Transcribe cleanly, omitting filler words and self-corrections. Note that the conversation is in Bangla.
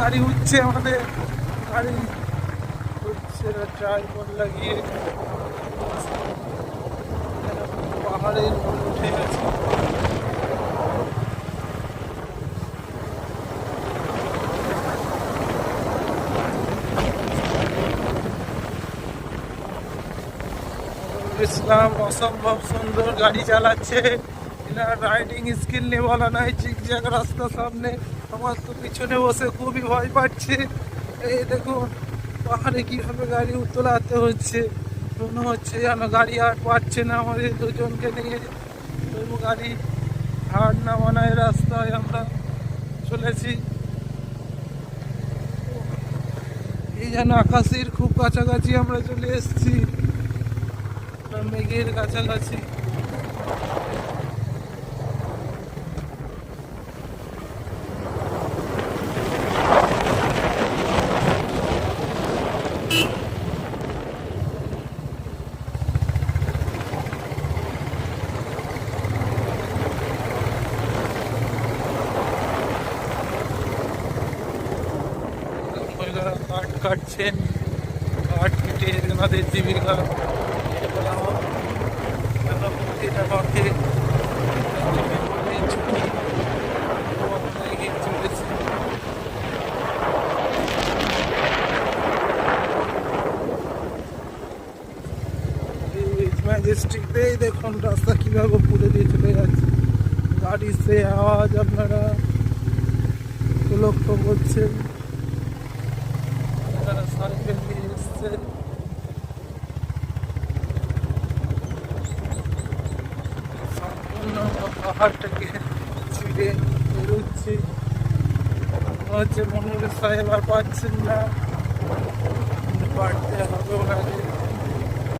গাড়ি উঠছে, আমাদের গাড়ি উঠছে, ট্রাইপড লাগিয়ে পাহাড়ের উপরে উঠে গেছে। ইসলাম অসম্ভব সুন্দর গাড়ি চালাচ্ছে। এনার রাইডিং স্কিল নিয়ে বলা নাই, জিগজ্যাগ রাস্তা সামনে। আমার তো পিছনে বসে খুবই ভয় পাচ্ছে। এই দেখুন পাহাড়ে কিভাবে গাড়ি উতলাতে হচ্ছে, মনে হচ্ছে যেন গাড়ি আর পাচ্ছে না আমাদের দুজনকে নিয়ে। তবু গাড়ি হার না মানায় রাস্তায় আমরা চলেছি। এই যেন আকাশের খুব কাছাকাছি আমরা চলে এসেছি, মেঘের কাছাকাছি। কাঠ কাটছেন, কাঠ কেটে এনাদের জীবিকা চলেছে। ম্যাজেস্টিক দিয়ে দেখুন রাস্তা কিভাবে পুড়ে দিয়ে চলে যাচ্ছে। গাড়ির সে আওয়াজ আপনারা লক্ষ্য করছেন। তারা সাইকেল নিয়ে এসছে। সম্পূর্ণ পাহাড়টাকে ছিঁড়ে বেরোচ্ছি। হচ্ছে মনির সাহেব আর পাচ্ছেন না, পারতে হবে ওনাকে।